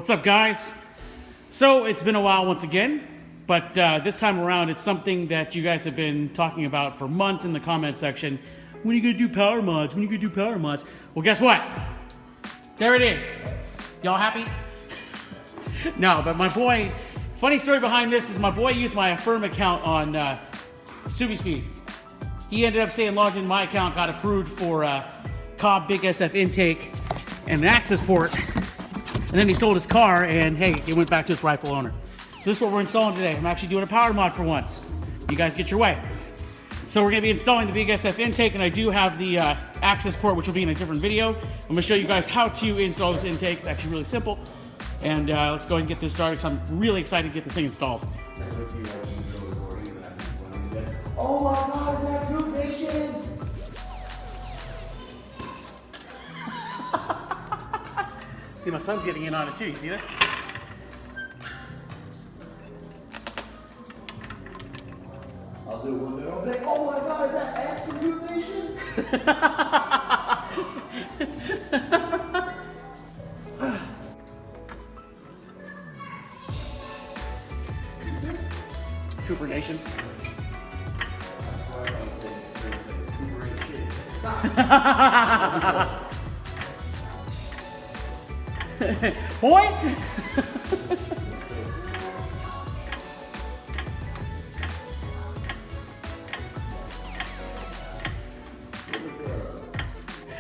What's up, guys? So it's been a while once again, but this time around it's something that you guys have been talking about for months in the comment section. When are you gonna do power mods? When are you gonna do power mods? Well, guess what? There it is. Y'all happy? No, but my boy, funny story behind this is my boy used my Affirm account on Subi Speed. He ended up staying logged in my account, got approved for Cobb Big SF Intake and an access port. And then he sold his car, and hey, it went back to its rightful owner. So this is what we're installing today. I'm actually doing a power mod for once. You guys get your way. So we're gonna be installing the Big SF Intake, and I do have the access port, which will be in a different video. I'm gonna show you guys how to install this intake. It's actually really simple. And let's go ahead and get this started, because I'm really excited to get this thing installed. Oh my God, is that Group Nation? See, my son's getting in on it too. You see this? I'll do one little thing. Oh my God, is that absolute nation? Trooper Nation. Boy!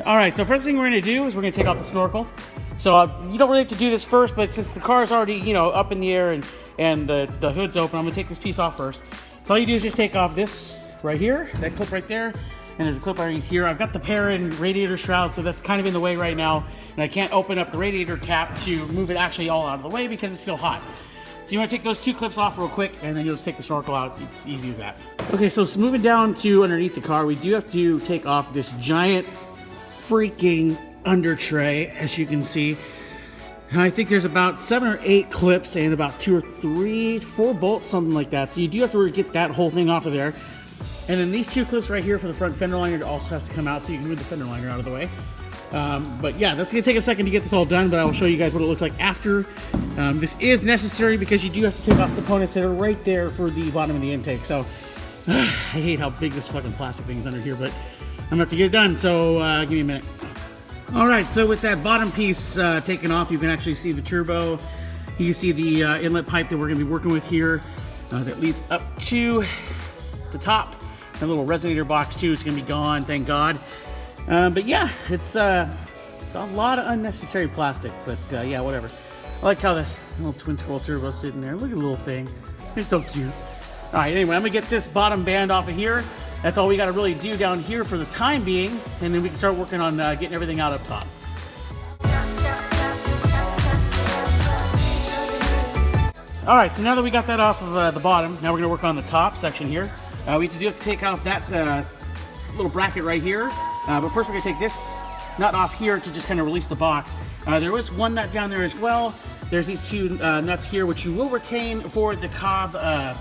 All right, so first thing we're gonna do is we're gonna take off the snorkel. So you don't really have to do this first, but since the car is already, you know, up in the air and the hood's open, I'm gonna take this piece off first. So all you do is just take off this right here, that clip right there, and there's a clip right here. I've got the pair-in radiator shroud, so that's kind of in the way right now, and I can't open up the radiator cap to move it actually all out of the way because it's still hot. So you want to take those two clips off real quick, and then you'll just take the snorkel out. It's easy as that. Okay, so moving down to underneath the car, we do have to take off this giant freaking under tray, as you can see. I think there's about 7 or 8 clips and about 2 or 3, 4 bolts, something like that. So you do have to get that whole thing off of there. And then these 2 clips right here for the front fender liner also has to come out, so you can move the fender liner out of the way. But yeah, that's gonna take a second to get this all done, but I will show you guys what it looks like after. This is necessary because you do have to take off components that are right there for the bottom of the intake. So I hate how big this fucking plastic thing is under here, but I'm gonna have to get it done, so give me a minute. All right, so with that bottom piece taken off, you can actually see the turbo. You can see the inlet pipe that we're gonna be working with here that leads up to the top. That little resonator box too, it's gonna be gone, thank God. But yeah, it's a lot of unnecessary plastic, but yeah, whatever. I like how the little twin scroll turbo's sitting there. Look at the little thing, it's so cute. All right, anyway, I'm gonna get this bottom band off of here. That's all we gotta really do down here for the time being, and then we can start working on getting everything out up top. All right, so now that we got that off of the bottom, now we're gonna work on the top section here. We do have to take off that little bracket right here, but first we're gonna take this nut off here to just kind of release the box. There was one nut down there as well. There's these 2 nuts here, which you will retain for the Cobb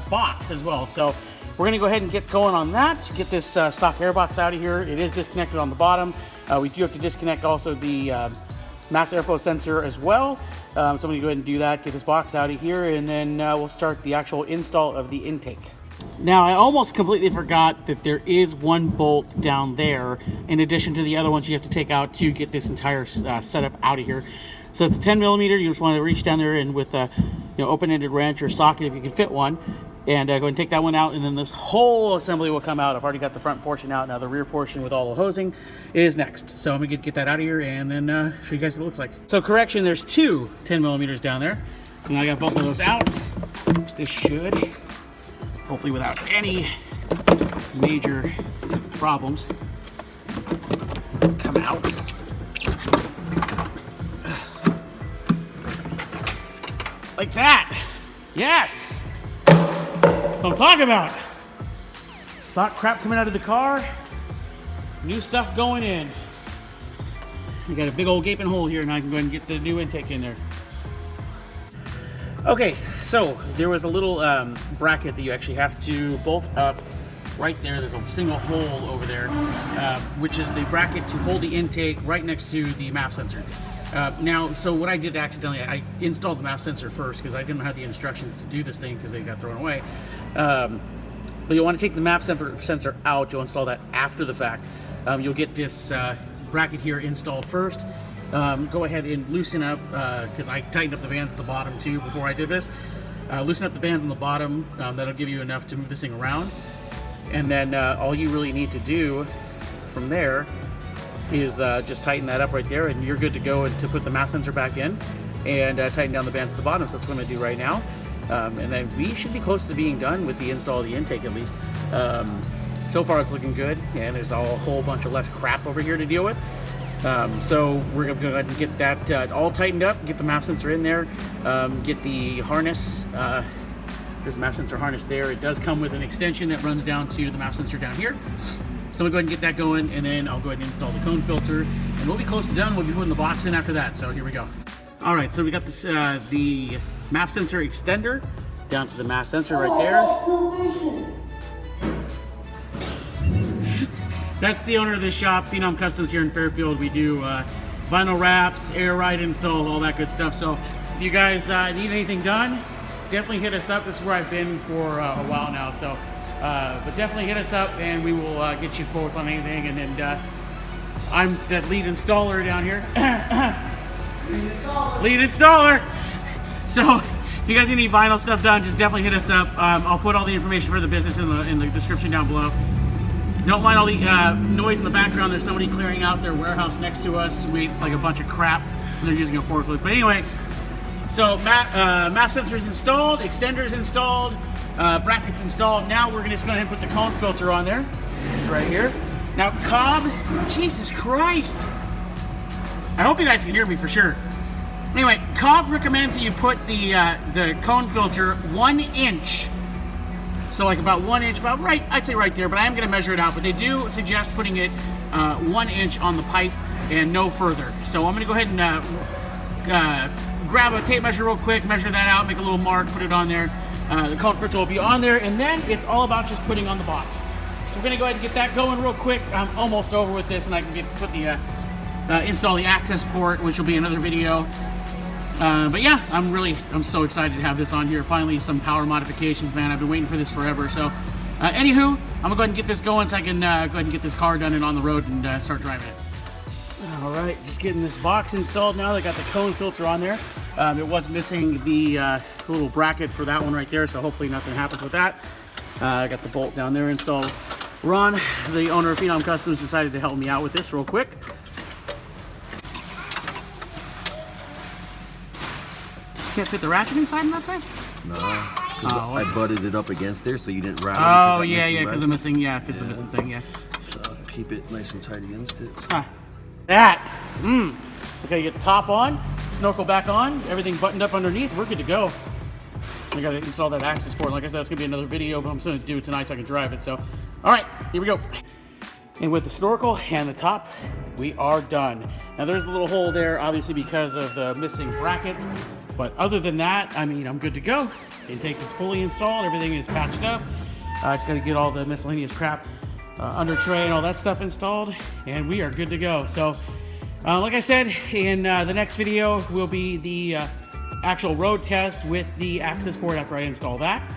box as well. So we're gonna go ahead and get going on that, get this stock airbox out of here. It is disconnected on the bottom. We do have to disconnect also the mass airflow sensor as well. So I'm gonna go ahead and do that, get this box out of here, and then we'll start the actual install of the intake. Now, I almost completely forgot that there is one bolt down there in addition to the other ones you have to take out to get this entire setup out of here. So it's a 10mm. You just want to reach down there and with a open-ended wrench or socket if you can fit one, and go ahead and take that one out, and then this whole assembly will come out. I've already got the front portion out. Now the rear portion with all the hosing is next. So I'm gonna get that out of here and then show you guys what it looks like. So correction, there's 2 10mm down there. So now I got both of those out. This should, hopefully without any major problems, come out. Like that. Yes! That's what I'm talking about. Stock crap coming out of the car, new stuff going in. We got a big old gaping hole here, and I can go ahead and get the new intake in there. Okay, so there was a little bracket that you actually have to bolt up right there. There's a single hole over there, which is the bracket to hold the intake right next to the MAP sensor. Now, so what I did accidentally, I installed the MAP sensor first because I didn't have the instructions to do this thing because they got thrown away. But you'll want to take the MAP sensor out. You'll install that after the fact. You'll get this bracket here installed first. Go ahead and loosen up, because I tightened up the bands at the bottom too before I did this. Loosen up the bands on the bottom. That'll give you enough to move this thing around. And then all you really need to do from there is just tighten that up right there, and you're good to go to put the MAP sensor back in and tighten down the bands at the bottom. So that's what I'm going to do right now. And then we should be close to being done with the install of the intake at least. So far it's looking good, and there's a whole bunch of less crap over here to deal with. So we're going to go ahead and get that all tightened up, get the MAP sensor in there, get the harness. There's a MAP sensor harness there. It does come with an extension that runs down to the MAP sensor down here. So we'll go ahead and get that going, and then I'll go ahead and install the cone filter, and we'll be close to done. We'll be putting the box in after that, so here we go. All right, so we got this the MAP sensor extender down to the MAP sensor right there. That's the owner of this shop, Phenom Customs here in Fairfield. We do vinyl wraps, air ride installs, all that good stuff. So if you guys need anything done, definitely hit us up. This is where I've been for a while now. So, but definitely hit us up, and we will get you quotes on anything. And then I'm that lead installer down here. Lead installer. So if you guys need any vinyl stuff done, just definitely hit us up. I'll put all the information for the business in the description down below. Don't mind all the noise in the background. There's somebody clearing out their warehouse next to us. We like a bunch of crap, and they're using a forklift. But anyway, so MAP sensors installed, extenders installed, brackets installed. Now we're just going to put the cone filter on there, just right here. Now Cobb, Jesus Christ! I hope you guys can hear me for sure. Anyway, Cobb recommends that you put the cone filter 1 inch. So like about 1 inch, about right, I'd say right there, but I am going to measure it out. But they do suggest putting it 1 inch on the pipe and no further. So I'm going to go ahead and grab a tape measure real quick, measure that out, make a little mark, put it on there. The cone filter will be on there, and then it's all about just putting on the box. So we're going to go ahead and get that going real quick. I'm almost over with this, and I can put the install the access port, which will be another video. But yeah, I'm so excited to have this on here. Finally, some power modifications, man. I've been waiting for this forever. So, anywho, I'm gonna go ahead and get this going so I can go ahead and get this car done and on the road and start driving it. All right, just getting this box installed now. They got the cone filter on there. It was missing the little bracket for that one right there, so hopefully nothing happens with that. I got the bolt down there installed. Ron, the owner of Phenom Customs, decided to help me out with this real quick. Can't fit the ratchet inside on that side? No. I butted it up against there so you didn't rattle. Oh, yeah, because the missing, because the missing thing, yeah. So keep it nice and tight against it. That. Okay, get the top on, snorkel back on, everything buttoned up underneath. We're good to go. I gotta install that access port. Like I said, it's gonna be another video, but I'm just gonna do it tonight so I can drive it. So, all right, here we go. And with the snorkel and the top, we are done. Now there's a little hole there, obviously because of the missing bracket. But other than that, I mean, I'm good to go. Intake is fully installed. Everything is patched up. Just got to get all the miscellaneous crap under tray and all that stuff installed, and we are good to go. So, like I said, in the next video will be the actual road test with the access port after I install that.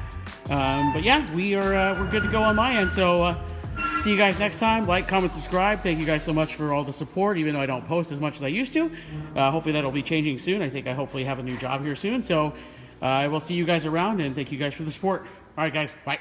But yeah, we're good to go on my end. So, see you guys next time. Like, comment, subscribe. Thank you guys so much for all the support, even though I don't post as much as I used to. Hopefully that'll be changing soon. I think I hopefully have a new job here soon. So I will see you guys around, and thank you guys for the support. All right, guys. Bye.